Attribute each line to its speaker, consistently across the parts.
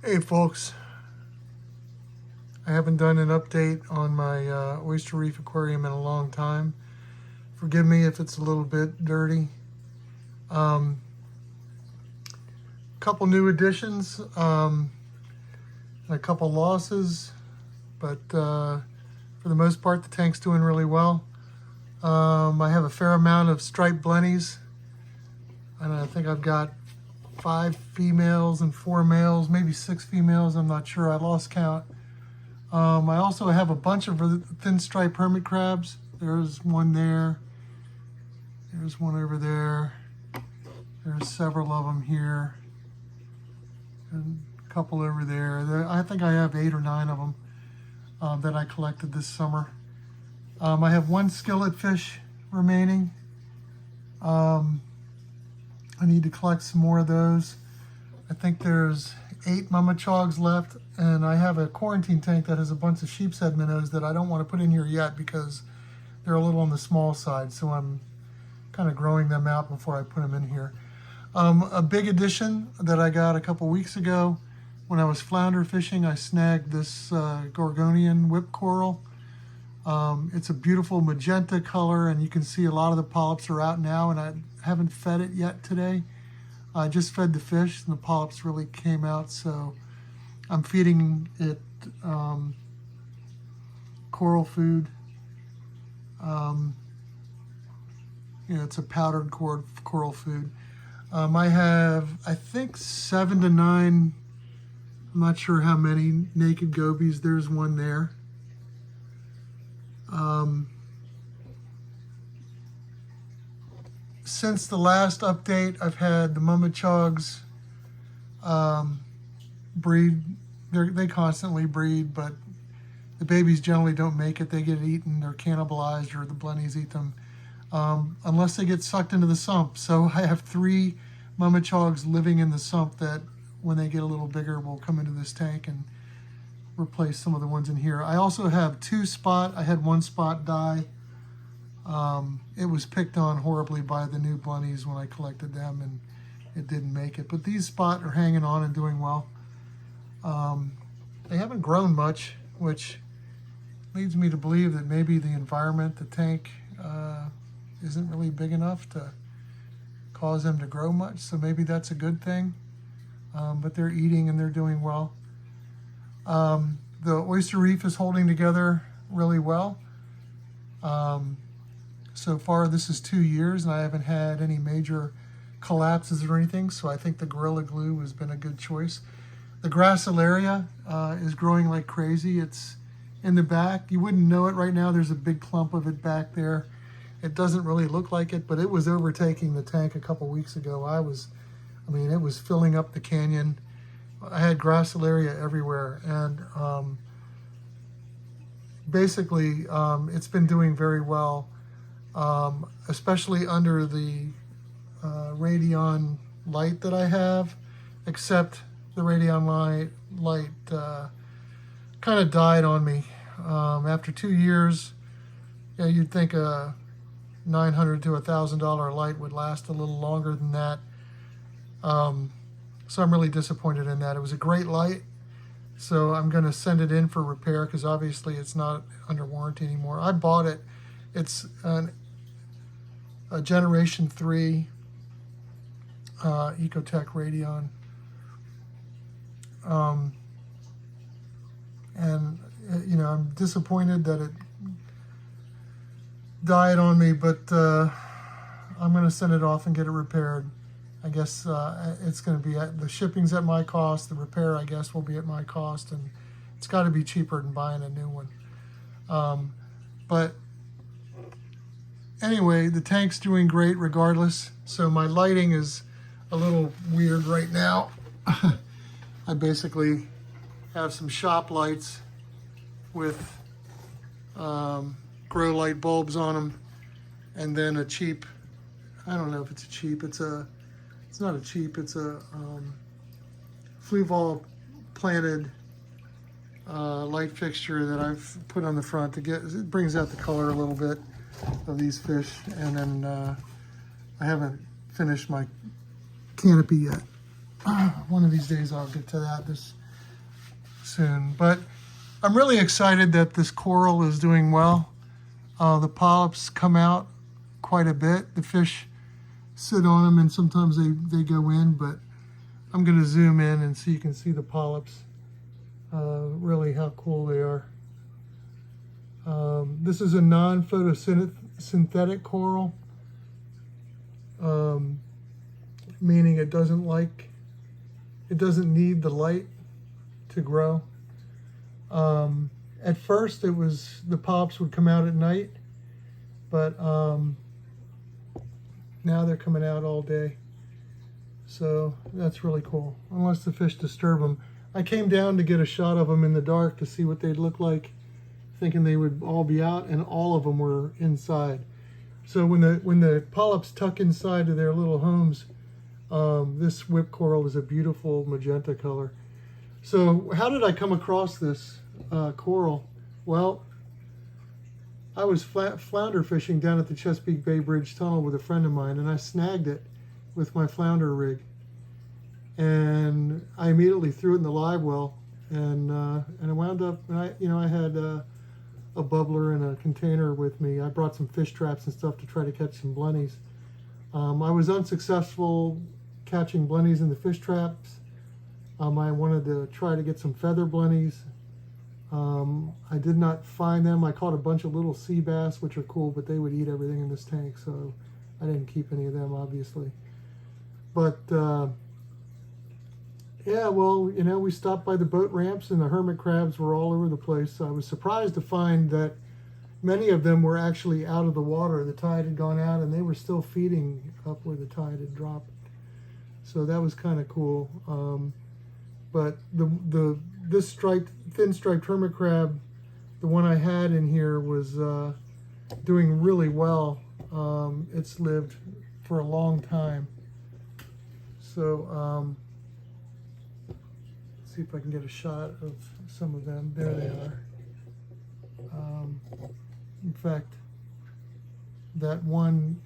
Speaker 1: Hey folks, I haven't done an update on my Oyster Reef aquarium in a long time. Forgive me if it's a little bit dirty. Um, couple new additions and a couple losses, but for the most part the tank's doing really well. I have a fair amount of striped blennies, and I think I've got 5 females and 4 males, maybe 6 females, I'm not sure, I lost count. I also have a bunch of thin striped hermit crabs. There's one there, there's one over there, there's several of them here, and a couple over there. I think I have 8 or 9 of them that I collected this summer. I have 1 skillet fish remaining. I need to collect some more of those. I think there's 8 mama chogs left, and I have a quarantine tank that has a bunch of sheep's head minnows that I don't want to put in here yet because they're a little on the small side, so I'm kind of growing them out before I put them in here. A big addition that I got a couple weeks ago when I was flounder fishing, I snagged this Gorgonian whip coral. It's a beautiful magenta color, and you can see a lot of the polyps are out now, and I haven't fed it yet today. I just fed the fish and the polyps really came out, so I'm feeding it coral food. It's a powdered coral food. I have, I think, 7 to 9, I'm not sure how many naked gobies. There's one there. Since the last update, I've had the mama chogs breed. They constantly breed, but the babies generally don't make it. They get eaten, they're cannibalized, or the blennies eat them, unless they get sucked into the sump. So I have 3 mama chogs living in the sump that when they get a little bigger will come into this tank and replace some of the ones in here. I also have 2 spot. I had 1 spot die. It was picked on horribly by the new blennies when I collected them, and it didn't make it. But these spot are hanging on and doing well. They haven't grown much, which leads me to believe that maybe the environment, the tank, isn't really big enough to cause them to grow much. So maybe that's a good thing. But they're eating and they're doing well. The Oyster Reef is holding together really well. So far, this is 2 years, and I haven't had any major collapses or anything, so I think the Gorilla Glue has been a good choice. The Gracilaria is growing like crazy. It's in the back. You wouldn't know it right now. There's a big clump of it back there. It doesn't really look like it, but it was overtaking the tank a couple weeks ago. It was filling up the canyon. I had Gracilaria everywhere, and basically it's been doing very well, especially under the Radion light that I have, except the Radion light kind of died on me. After 2 years, you'd think a $900 to $1,000 light would last a little longer than that. So I'm really disappointed in that. It was a great light, so I'm going to send it in for repair because obviously it's not under warranty anymore. I bought it. It's a Generation 3 Ecotech Radion. I'm disappointed that it died on me, but I'm going to send it off and get it repaired. I guess it's going to be the shipping's at my cost. The repair, I guess, will be at my cost, and it's got to be cheaper than buying a new one. But anyway, the tank's doing great regardless. So my lighting is a little weird right now. I basically have some shop lights with grow light bulbs on them, and then a cheap, I don't know if it's a cheap, it's not a cheap, it's a Fluval planted light fixture that I've put on the front it brings out the color a little bit of these fish. And then I haven't finished my canopy yet. One of these days I'll get to that. This soon. But I'm really excited that this coral is doing well. The polyps come out quite a bit. The fish sit on them and sometimes they go in, but I'm going to zoom in and so you can see the polyps, really how cool they are. This is a non-photosynthetic coral, meaning it doesn't need the light to grow. At first the polyps would come out at night, but now they're coming out all day. So that's really cool, unless the fish disturb them. I came down to get a shot of them in the dark to see what they'd look like, thinking they would all be out, and all of them were inside. So when the polyps tuck inside to their little homes, this whip coral is a beautiful magenta color. So how did I come across this coral? Well, I was flounder fishing down at the Chesapeake Bay Bridge Tunnel with a friend of mine, and I snagged it with my flounder rig. And I immediately threw it in the live well, and I wound up, I had a bubbler and a container with me. I brought some fish traps and stuff to try to catch some blennies. I was unsuccessful catching blennies in the fish traps. I wanted to try to get some feather blennies. I did not find them. I caught a bunch of little sea bass, which are cool, but they would eat everything in this tank, so I didn't keep any of them, obviously. But yeah, well, we stopped by the boat ramps and the hermit crabs were all over the place. So I was surprised to find that many of them were actually out of the water. The tide had gone out and they were still feeding up where the tide had dropped. So that was kind of cool. But this thin striped hermit crab, the one I had in here, was doing really well. It's lived for a long time. So let's see if I can get a shot of some of them. There they are. In fact, that one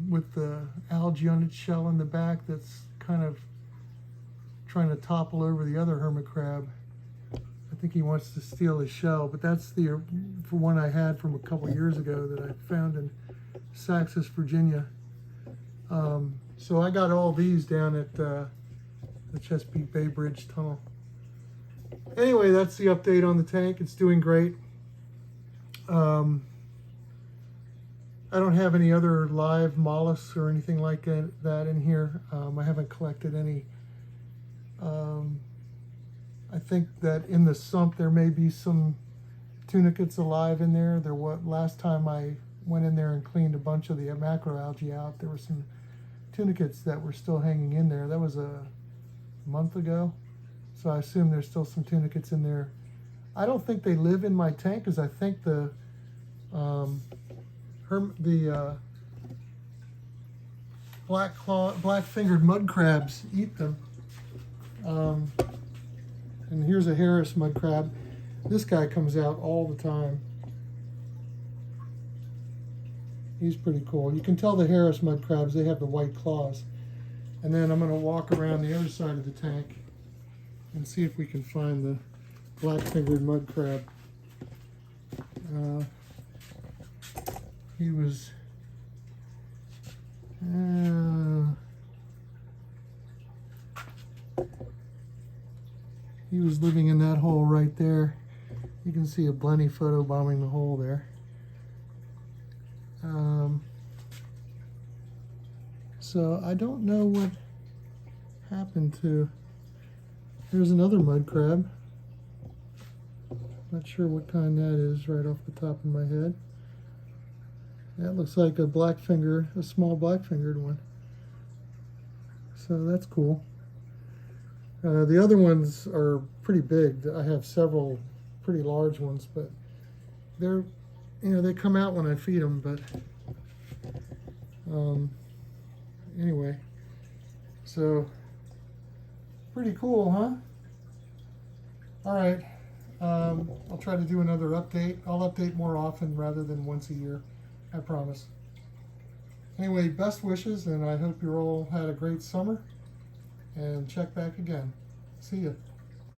Speaker 1: with the algae on its shell in the back that's kind of trying to topple over the other hermit crab. I think he wants to steal his shell, but that's the one I had from a couple years ago that I found in Saxis, Virginia. So I got all these down at the Chesapeake Bay Bridge Tunnel. Anyway, that's the update on the tank. It's doing great. I don't have any other live mollusks or anything like that in here. I haven't collected any. I think that in the sump there may be some tunicates alive in there. Last time I went in there and cleaned a bunch of the macroalgae out, there were some tunicates that were still hanging in there. That was a month ago, so I assume there's still some tunicates in there. I don't think they live in my tank because I think the black-fingered mud crabs eat them. And here's a Harris mud crab. This guy comes out all the time. He's pretty cool. You can tell the Harris mud crabs, they have the white claws. And then I'm going to walk around the other side of the tank and see if we can find the black-fingered mud crab. He was living in that hole right there. You can see a blenny photobombing the hole there. So I don't know what happened to... There's another mud crab. Not sure what kind that is right off the top of my head. That looks like a small black-fingered one. So that's cool. The other ones are pretty big. I have several pretty large ones, but they're, they come out when I feed them. But anyway, so pretty cool, huh? All right, I'll try to do another update. I'll update more often rather than once a year, I promise. Anyway, best wishes, and I hope you all had a great summer. And check back again. See ya.